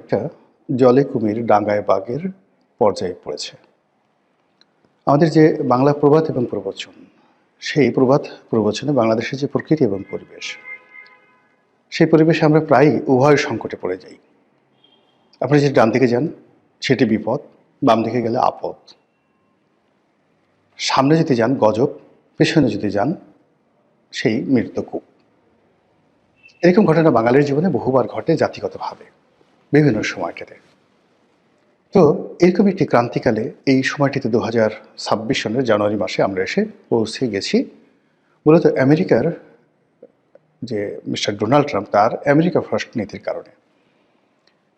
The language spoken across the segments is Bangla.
একটা জলে কুমির ডাঙায় বাঘের পর্যায়ে পড়েছে। আমাদের যে বাংলা প্রবাদ এবং প্রবচন, সেই প্রবাদ প্রবচনে বাংলাদেশের যে প্রকৃতি এবং পরিবেশ, সেই পরিবেশে আমরা প্রায়ই উভয় সংকটে পড়ে যাই। আপনি যদি ডান দিকে যান সেটি বিপদ, বাম দিকে গেলে আপদ। সামনে যদি যান গজব, পেছনে যদি যান সেই মৃত্যুকূপ। এরকম ঘটনা বাঙালির জীবনে বহুবার ঘটে জাতিগতভাবে বিভিন্ন সময়টাতে। তো এরকম একটি ক্রান্তিকালে এই সময়টিতে 2026 সনের জানুয়ারি মাসে আমরা এসে পৌঁছে গেছি মূলত আমেরিকার যে মিস্টার ডোনাল্ড ট্রাম্প, তার আমেরিকা ফার্স্ট নীতির কারণে।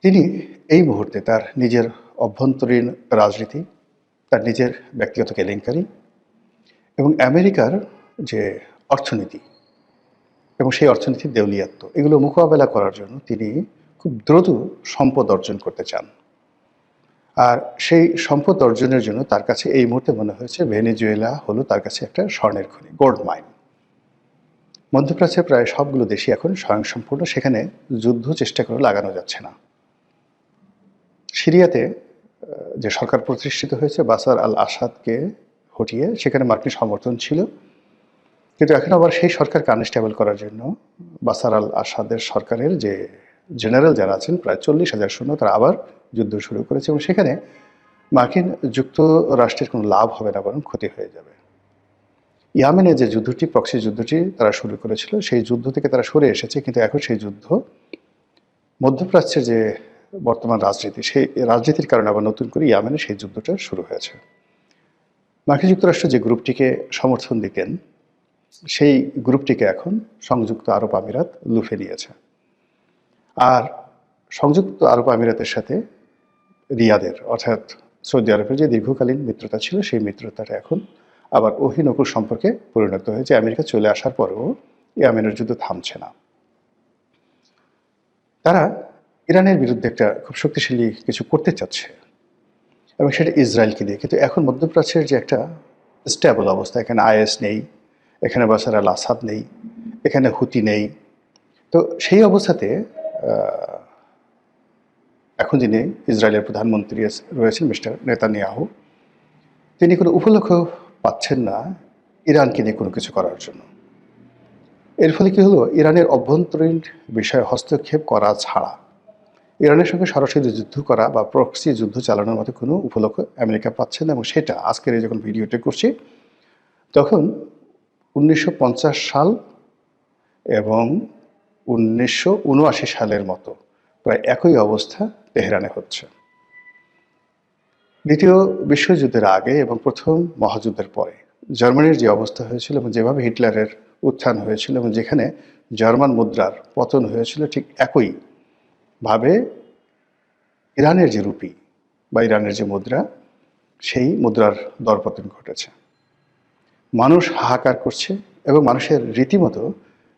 তিনি এই মুহূর্তে তার নিজের অভ্যন্তরীণ রাজনীতি, তার নিজের ব্যক্তিগত কেলেঙ্কারি এবং আমেরিকার যে অর্থনীতি এবং সেই অর্থনীতির দেউলিয়াত্ব, এগুলো মোকাবেলা করার জন্য তিনি খুব দ্রুত সম্পদ অর্জন করতে চান। আর সেই সম্পদ অর্জনের জন্য তার কাছে এই মুহূর্তে মনে হয়েছে ভেনেজুয়েলা হলো তার কাছে একটা স্বর্ণের খনি, গোল্ড মাইন। মধ্যপ্রাচ্যের প্রায় সবগুলো দেশই এখন স্বয়ংসম্পূর্ণ, সেখানে যুদ্ধ চেষ্টা করে লাগানো যাচ্ছে না। সিরিয়াতে যে সরকার প্রতিষ্ঠিত হয়েছে বাশার আল আসাদকে হটিয়ে, সেখানে মার্কিন সমর্থন ছিল, কিন্তু এখন আবার সেই সরকারকে আনস্টেবল করার জন্য বাশার আল আসাদের সরকারের যে জেনারেল যারা আছেন প্রায় 40,000 সৈন্য, তারা আবার যুদ্ধ শুরু করেছে এবং সেখানে মার্কিন যুক্তরাষ্ট্রের কোনো লাভ হবে না, বরং ক্ষতি হয়ে যাবে। ইয়ামেনে যে যুদ্ধটি, প্রক্সি যুদ্ধটি তারা শুরু করেছিল, সেই যুদ্ধ থেকে তারা সরে এসেছে, কিন্তু এখন সেই যুদ্ধ মধ্যপ্রাচ্যের যে বর্তমান রাজনীতি, সেই রাজনীতির কারণে আবার নতুন করে ইয়ামেনে সেই যুদ্ধটা শুরু হয়েছে। মার্কিন যুক্তরাষ্ট্র যে গ্রুপটিকে সমর্থন দিতেন, সেই গ্রুপটিকে এখন সংযুক্ত আরব আমিরাত লুফে নিয়েছে। আর সংযুক্ত আরব আমিরাতের সাথে রিয়াদের অর্থাৎ সৌদি আরবের যে দীর্ঘকালীন মিত্রতা ছিল, সেই মিত্রতাটা এখন আবার অহিনকুল সম্পর্কে পরিণত হয়েছে। আমেরিকা চলে আসার পরেও ইয়েমেনের যুদ্ধ থামছে না। তারা ইরানের বিরুদ্ধে একটা খুব শক্তিশালী কিছু করতে চাচ্ছে এবং সেটা ইসরায়েলকে দিয়ে। কিন্তু এখন মধ্যপ্রাচ্যের যে একটা স্টেবল অবস্থা, এখানে আইএস নেই, এখানে বাশার আল আসাদ নেই, এখানে হুতি নেই। তো সেই অবস্থাতে এখন যিনি ইসরায়েলের প্রধানমন্ত্রী রয়েছেন মিস্টার নেতানিয়াহু, তিনি কোনো উপলক্ষ পাচ্ছেন না ইরানকে নিয়ে কোনো কিছু করার জন্য। এর ফলে কী হলো, ইরানের অভ্যন্তরীণ বিষয়ে হস্তক্ষেপ করা ছাড়া ইরানের সঙ্গে সরাসরি যুদ্ধ করা বা প্রক্সি যুদ্ধ চালানোর মতো কোনো উপলক্ষ আমেরিকা পাচ্ছে না। এবং সেটা আজকের এই যখন ভিডিওটা করছি, তখন 1950 সাল এবং 1979 সালের মতো প্রায় একই অবস্থা তেহরানে হচ্ছে। দ্বিতীয় বিশ্বযুদ্ধের আগে এবং প্রথম মহাযুদ্ধের পরে জার্মানির যে অবস্থা হয়েছিল এবং যেভাবে হিটলারের উত্থান হয়েছিল এবং যেখানে জার্মান মুদ্রার পতন হয়েছিল, ঠিক একইভাবে ইরানের যে রুপি বা ইরানের যে মুদ্রা, সেই মুদ্রার দরপতন ঘটেছে। মানুষ হাহাকার করছে এবং মানুষের রীতিমতো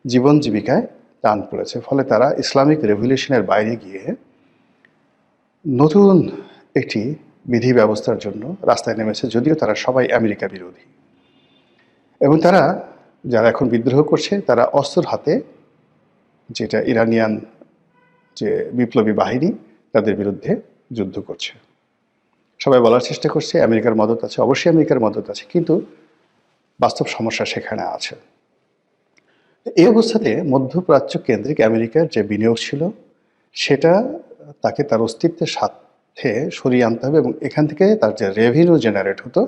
জীবন জীবিকায় টান পড়েছে। ফলে তারা ইসলামিক রেভলিউশনের বাইরে গিয়ে নতুন একটি বিধি ব্যবস্থার জন্য রাস্তায় নেমেছে, যদিও তারা সবাই আমেরিকা বিরোধী। এবং তারা যারা এখন বিদ্রোহ করছে, তারা অস্ত্র হাতে, যেটা ইরানিয়ান যে বিপ্লবী বাহিনী, তাদের বিরুদ্ধে যুদ্ধ করছে। সবাই বলার চেষ্টা করছে আমেরিকার মদত আছে, অবশ্যই আমেরিকার মদত আছে, কিন্তু বাস্তব সমস্যা সেখানে আছে। এই অবস্থাতে মধ্যপ্রাচ্য কেন্দ্রিক আমেরিকার যে বিনিয়োগ ছিল, সেটা তাকে তার অস্তিত্বের সাথে সরিয়ে আনতে হবে এবং এখান থেকে তার যে রেভিনিউ জেনারেট হতো,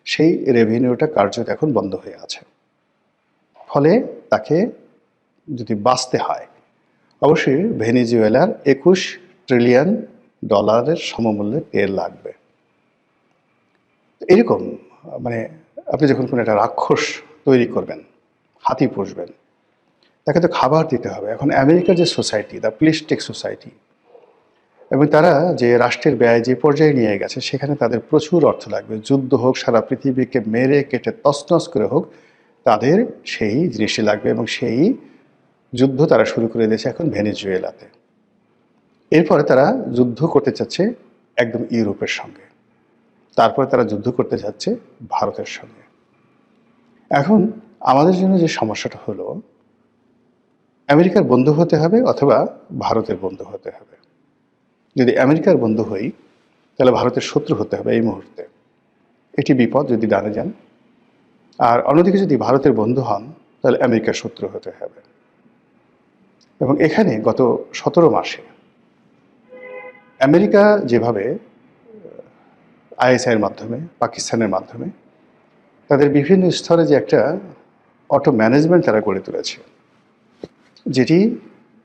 সেই রেভিনিউটা কার্যত এখন বন্ধ হয়ে আছে। ফলে তাকে যদি বাঁচতে হয়, অবশ্যই ভেনেজুয়েলার 21 ট্রিলিয়ন ডলারের সমমূল্যের তেল লাগবে। এরকম মানে আপনি যখন কোনো একটা রাক্ষস তৈরি করবেন, হাতি পুষবেন, তাকে তো খাবার দিতে হবে। এখন আমেরিকার যে সোসাইটি, দ্য প্লিস্টিক সোসাইটি, এবং তারা যে রাষ্ট্রের ব্যয় যে পর্যায়ে নিয়ে গেছে, সেখানে তাদের প্রচুর অর্থ লাগবে। যুদ্ধ হোক, সারা পৃথিবীকে মেরে কেটে তছনছ করে হোক, তাদের সেই জিনিসটি লাগবে এবং সেই যুদ্ধ তারা শুরু করে দিয়েছে এখন ভেনেজুয়েলাতে। এরপরে তারা যুদ্ধ করতে চাচ্ছে একদম ইউরোপের সঙ্গে, তারপরে তারা যুদ্ধ করতে যাচ্ছে ভারতের সঙ্গে। এখন আমাদের জন্য যে সমস্যাটা হলো, আমেরিকার বন্ধু হতে হবে অথবা ভারতের বন্ধু হতে হবে। যদি আমেরিকার বন্ধু হই তাহলে ভারতের শত্রু হতে হবে এই মুহূর্তে। এটি বিপদ যদি ডানে যান। আর অন্যদিকে যদি ভারতের বন্ধু হন তাহলে আমেরিকার শত্রু হতে হবে। এবং এখানে গত 17 মাসে আমেরিকা যেভাবে আইএসআইয়ের মাধ্যমে, পাকিস্তানের মাধ্যমে তাদের বিভিন্ন স্তরে যে একটা অটো ম্যানেজমেন্ট তারা গড়ে তুলেছে, যেটি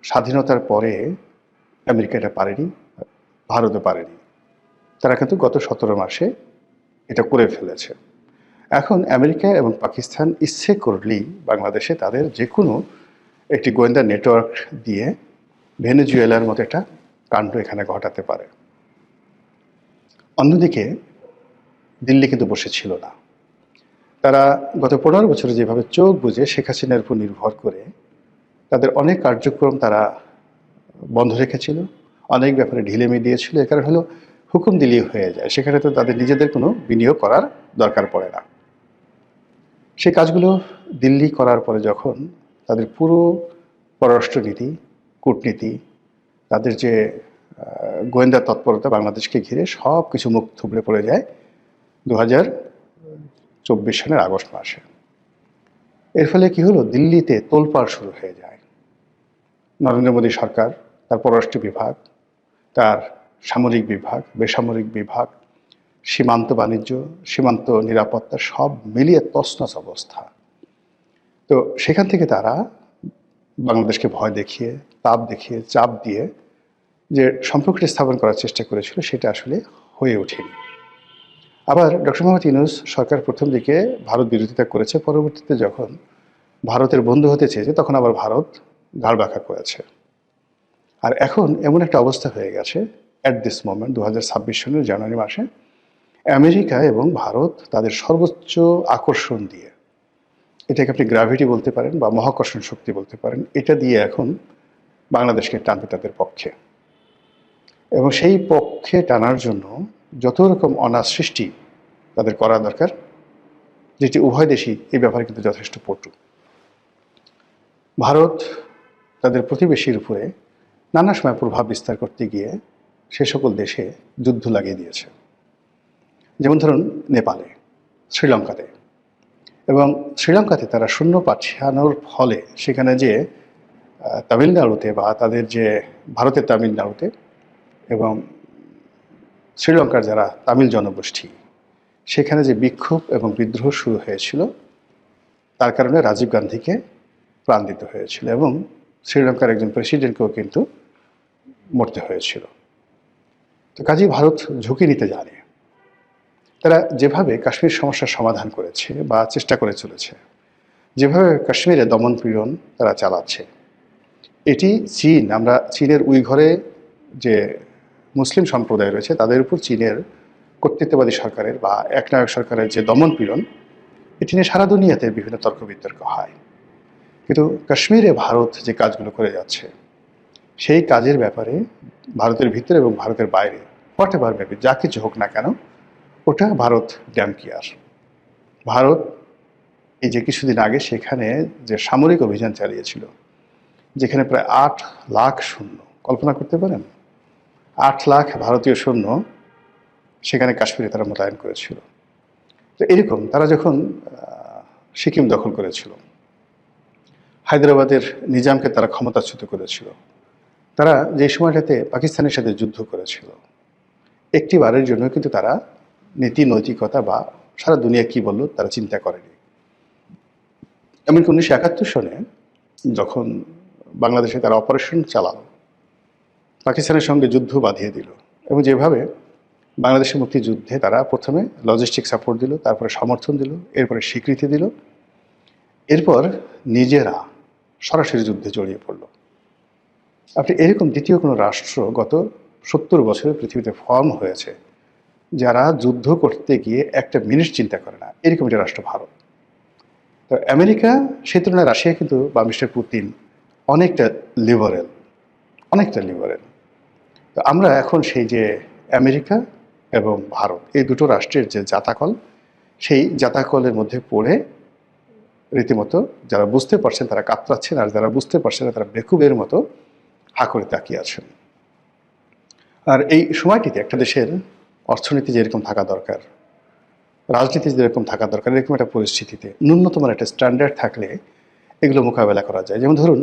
স্বাধীনতার পরে আমেরিকা এটা পারেনি, ভারতও পারেনি। তারা কিন্তু গত 17 মাসে এটা করে ফেলেছে। এখন আমেরিকা এবং পাকিস্তান ইচ্ছে করলেই বাংলাদেশে তাদের যে কোনো একটি গোয়েন্দা নেটওয়ার্ক দিয়ে ভেনেজুয়েলার মতো একটা কাণ্ড এখানে ঘটাতে পারে। অন্যদিকে দিল্লি কিন্তু বসেছিল না। তারা গত 15 বছরে যেভাবে চোখ বুজে শেখ হাসিনার উপর নির্ভর করে তাদের অনেক কার্যক্রম তারা বন্ধ রেখেছিল, অনেক ব্যাপারে ঢিলেমি দিয়েছিল। এ কারণে হলো হুকুম দিলেই হয়ে যায়, সেখানে তো তাদের নিজেদের কোনো বিনিয়োগ করার দরকার পড়ে না। সেই কাজগুলো দিল্লি করার পরে যখন তাদের পুরো পররাষ্ট্রনীতি, কূটনীতি, তাদের যে গোয়েন্দা তৎপরতা বাংলাদেশকে ঘিরে সব কিছু মুখ থুবড়ে পড়ে যায় 2024 সালের আগস্ট মাসে। এর ফলে কি হলো, দিল্লিতে তোলপাড় শুরু হয়ে যায়। নরেন্দ্র মোদী সরকার, তার পররাষ্ট্র বিভাগ, তার সামরিক বিভাগ, বেসামরিক বিভাগ, সীমান্ত বাণিজ্য, সীমান্ত নিরাপত্তা সব মিলিয়ে তছনছ অবস্থা। তো সেখান থেকে তারা বাংলাদেশকে ভয় দেখিয়ে, তাপ দেখিয়ে, চাপ দিয়ে যে সম্পর্কটি স্থাপন করার চেষ্টা করেছিল সেটা আসলে হয়ে ওঠেনি। আবার ডক্টর মোহাম্মদ ইউনূস সরকার প্রথম দিকে ভারত বিরোধিতা করেছে, পরবর্তীতে যখন ভারতের বন্ধু হতে চেয়েছে তখন আবার ভারত ঘাড় বাঁকা করেছে। আর এখন এমন একটা অবস্থা হয়ে গেছে অ্যাট দিস মোমেন্ট 2026 সালের জানুয়ারি মাসে আমেরিকা এবং ভারত তাদের সর্বোচ্চ আকর্ষণ দিয়ে, এটাকে আপনি গ্র্যাভিটি বলতে পারেন বা মহাকর্ষণ শক্তি বলতে পারেন, এটা দিয়ে এখন বাংলাদেশকে টানবে তাদের পক্ষে। এবং সেই পক্ষে টানার জন্য যত রকম অনার সৃষ্টি তাদের করা দরকার, যেটি উভয় দেশই এই ব্যাপারে কিন্তু যথেষ্ট পটু। ভারত তাদের প্রতিবেশীর উপরে নানা সময় প্রভাব বিস্তার করতে গিয়ে সে সকল দেশে যুদ্ধ লাগিয়ে দিয়েছে। যেমন ধরুন নেপালে, শ্রীলঙ্কাতে। এবং শ্রীলঙ্কাতে তারা সৈন্য পাঠানোর ফলে সেখানে যে তামিলনাড়ুতে বা তাদের যে ভারতের তামিলনাড়ুতে এবং শ্রীলঙ্কার যারা তামিল জনগোষ্ঠী, সেখানে যে বিক্ষোভ এবং বিদ্রোহ শুরু হয়েছিল, তার কারণে রাজীব গান্ধীকে প্রাণ দিতে হয়েছিল এবং শ্রীলঙ্কার একজন প্রেসিডেন্টকেও কিন্তু মরতে হয়েছিল। তো কাজেই ভারত ঝুঁকি নিতে জানে। তারা যেভাবে কাশ্মীর সমস্যার সমাধান করেছে বা চেষ্টা করে চলেছে, যেভাবে কাশ্মীরে দমনপীড়ন তারা চালাচ্ছে, এটি চীন, আমরা চীনের উইঘরে যে মুসলিম সম্প্রদায় রয়েছে তাদের উপর চীনের কর্তৃত্ববাদী সরকারের বা একনায়ক সরকারের যে দমনপীড়ন, এটি নিয়ে সারা দুনিয়াতে বিভিন্ন তর্ক বিতর্ক হয়। কিন্তু কাশ্মীরে ভারত যে কাজগুলো করে যাচ্ছে, সেই কাজের ব্যাপারে ভারতের ভিতরে এবং ভারতের বাইরে হোয়াট এভার মেবি যা কিছু হোক না কেন, ওটা ভারত ড্যাম কেয়ার। ভারত এই যে কিছুদিন আগে সেখানে যে সামরিক অভিযান চালিয়েছিল, যেখানে প্রায় 8 লাখ সৈন্য, কল্পনা করতে পারেন 8 লাখ ভারতীয় সৈন্য সেখানে কাশ্মীরে তারা মোতায়েন করেছিল। তো এরকম তারা যখন সিকিম দখল করেছিল, হায়দ্রাবাদের নিজামকে তারা ক্ষমতাচ্যুত করেছিল, তারা যে সময়টাতে পাকিস্তানের সাথে যুদ্ধ করেছিল, একটি বারের জন্য কিন্তু তারা নীতি নৈতিকতা বা সারা দুনিয়া কি বলল তারা চিন্তা করেনি। এমনকি 1971 সনে যখন বাংলাদেশে তারা অপারেশন চালালো, পাকিস্তানের সঙ্গে যুদ্ধ বাঁধিয়ে দিল এবং যেভাবে বাংলাদেশের মুক্তিযুদ্ধে তারা প্রথমে লজিস্টিক সাপোর্ট দিল, তারপরে সমর্থন দিল, এরপরে স্বীকৃতি দিল, এরপর নিজেরা সরাসরি যুদ্ধে জড়িয়ে পড়ল। আপনি এরকম দ্বিতীয় কোনো রাষ্ট্র গত 70 বছরে পৃথিবীতে ফর্ম হয়েছে যারা যুদ্ধ করতে গিয়ে একটা মিনিট চিন্তা করে না, এরকম একটা রাষ্ট্র ভারত। তো আমেরিকা সেই তুলনায় রাশিয়া কিন্তু বা মিস্টার পুতিন অনেকটা লিবারেল, অনেকটা লিবারেল। তো আমরা এখন সেই যে আমেরিকা এবং ভারত এই দুটো রাষ্ট্রের যে জাতাকল, সেই জাতাকলের মধ্যে পড়ে রীতিমতো যারা বুঝতে পারছেন তারা কাতরাচ্ছেন, আর যারা বুঝতে পারছেন না তারা বেকুবের মতো হা করে তাকিয়ে আছেন। আর এই সময়টিতে একটা দেশের অর্থনীতি যেরকম থাকা দরকার, রাজনীতি যেরকম থাকা দরকার, এরকম একটা পরিস্থিতিতে ন্যূনতম একটা স্ট্যান্ডার্ড থাকলে এগুলো মোকাবেলা করা যায়। যেমন ধরুন,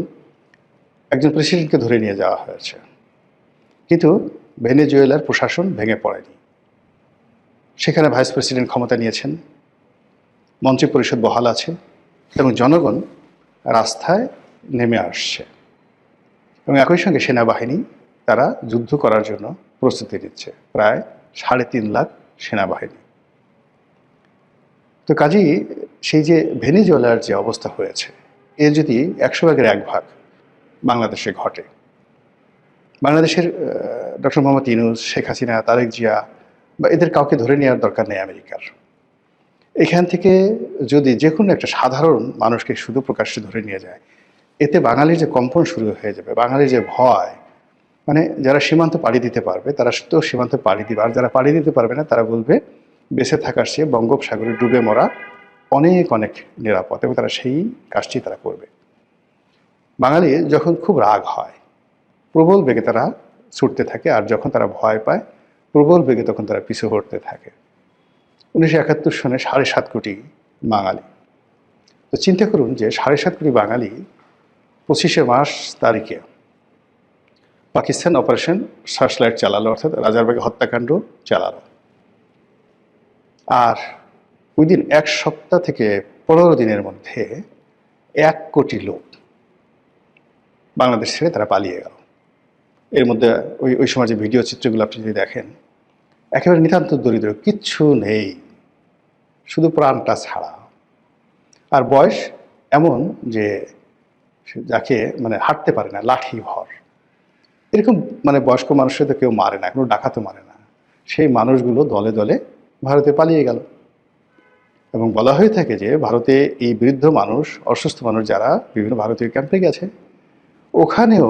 একজন প্রেসিডেন্টকে ধরে নিয়ে যাওয়া হয়েছে, কিন্তু ভেনেজুয়েলার প্রশাসন ভেঙে পড়েনি। সেখানে ভাইস প্রেসিডেন্ট ক্ষমতা নিয়েছেন, মন্ত্রী পরিষদ বহাল আছে এবং জনগণ রাস্তায় নেমে আসছে এবং একই সঙ্গে সেনাবাহিনী তারা যুদ্ধ করার জন্য প্রস্তুতি নিচ্ছে, প্রায় ৩.৫ লাখ সেনাবাহিনী। তো কাজেই সেই যে ভেনেজুয়েলার যে অবস্থা হয়েছে, এর যদি ১০০ ভাগের ১ ভাগ বাংলাদেশে ঘটে, বাংলাদেশের ডক্টর মোহাম্মদ ইউনূস, শেখ হাসিনা, তারেক জিয়া বা এদের কাউকে ধরে নেওয়ার দরকার নেই আমেরিকার। এখান থেকে যদি যে কোনো একটা সাধারণ মানুষকে শুধু প্রকাশ্যে ধরে নিয়ে যায়, এতে বাঙালির যে কম্পন শুরু হয়ে যাবে, বাঙালির যে ভয়, মানে যারা সীমান্ত পাড়ি দিতে পারবে তারা তো সীমান্ত পাড়ি দিবে, আর যারা পাড়ি দিতে পারবে না তারা বলবে বেঁচে থাকার চেয়ে বঙ্গোপসাগরে ডুবে মরা অনেক অনেক নিরাপদ, এবং তারা সেই কাজটি তারা করবে। বাঙালি যখন খুব রাগ হয়, প্রবল বেগে তারা ছুটতে থাকে, আর যখন তারা ভয় পায় প্রবল বেগে তখন তারা পিছু হটতে থাকে। 1971 সনে 7.5 কোটি বাঙালি। তো চিন্তা করুন যে 7.5 কোটি বাঙালি 25শে মার্চ তারিখে পাকিস্তান অপারেশন সার্চলাইট চালালো, অর্থাৎ রাজারবাগে হত্যাকাণ্ড চালালো। আর ওই দিন 1 সপ্তাহ থেকে 15 দিনের মধ্যে 1 কোটি লোক বাংলাদেশ ছেড়ে তারা পালিয়ে গেল। এর মধ্যে ওই সময় যে ভিডিও চিত্রগুলো আপনি যদি দেখেন, একেবারে নিতান্ত দরিদ্র, কিচ্ছু নেই, শুধু প্রাণটা ছাড়া। আর বয়স এমন যে যাকে মানে হাঁটতে পারে না, লাঠি ভর, এরকম মানে বয়স্ক মানুষের তো কেউ মারে না, কোনো ডাকাতও মারে না। সেই মানুষগুলো দলে দলে ভারতে পালিয়ে গেল। এবং বলা হয়ে থাকে যে ভারতে এই বৃদ্ধ মানুষ, অসুস্থ মানুষ যারা বিভিন্ন ভারতীয় ক্যাম্পে গেছে, ওখানেও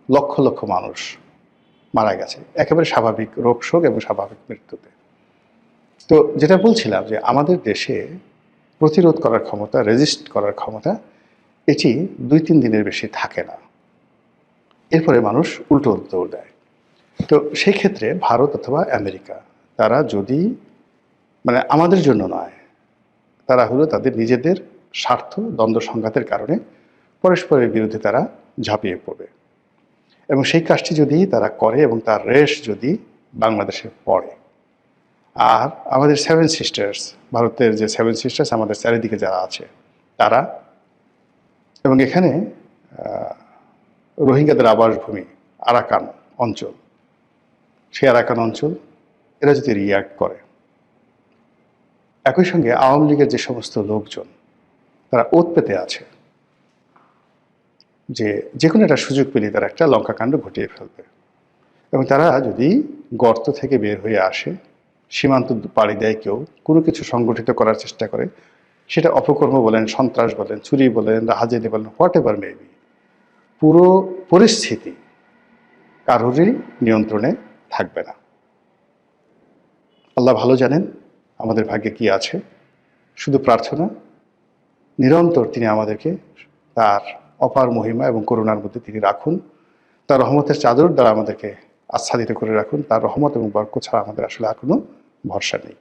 লক্ষ লক্ষ মানুষ মারা গেছে একেবারে স্বাভাবিক রোগ শোক এবং স্বাভাবিক মৃত্যুতে। তো যেটা বলছিলাম যে আমাদের দেশে প্রতিরোধ করার ক্ষমতা, রেজিস্ট করার ক্ষমতা, এটি 2-3 দিনের বেশি থাকে না, এরপরে মানুষ উল্টো দৌড় দেয়। তো সেই ক্ষেত্রে ভারত অথবা আমেরিকা তারা যদি মানে আমাদের জন্য নয়, তারা হলো তাদের নিজেদের স্বার্থ দ্বন্দ্ব সংঘাতের কারণে পরস্পরের বিরুদ্ধে তারা ঝাঁপিয়ে পড়বে, এবং সেই কাজটি যদি তারা করে এবং তার রেশ যদি বাংলাদেশে পড়ে, আর আমাদের 7 সিস্টার্স, ভারতের যে 7 সিস্টার্স আমাদের চারিদিকে যারা আছে তারা, এবং এখানে রোহিঙ্গাদের আবাসভূমি আরাকান অঞ্চল, সেই আরাকান অঞ্চল এরা যদি রিয়্যাক্ট করে, একই সঙ্গে আওয়ামী লীগের যে সমস্ত লোকজন তারা ওত পেতে আছে যে কোনো একটা সুযোগ পেলে তারা একটা লঙ্কাকাণ্ড ঘটিয়ে ফেলবে, এবং তারা যদি গর্ত থেকে বের হয়ে আসে, সীমান্ত পাড়ি দেয়, কেউ কোনো কিছু সংগঠিত করার চেষ্টা করে, সেটা অপকর্ম বলেন, সন্ত্রাস বলেন, চুরি বলেন, রাহাজানি বলেন, হোয়াট এভার মেবি, পুরো পরিস্থিতি কারোরই নিয়ন্ত্রণে থাকবে না। আল্লাহ ভালো জানেন আমাদের ভাগ্যে কি আছে। শুধু প্রার্থনা, নিরন্তর তিনি আমাদেরকে তার অপার মহিমা এবং করুণার মধ্যে তিনি রাখুন, তার রহমতের চাদর দ্বারা আমাদেরকে আচ্ছাদিত করে রাখুন। তার রহমত এবং বরকত ছাড়া আমাদের আসলে আর কোনো ভরসা নেই।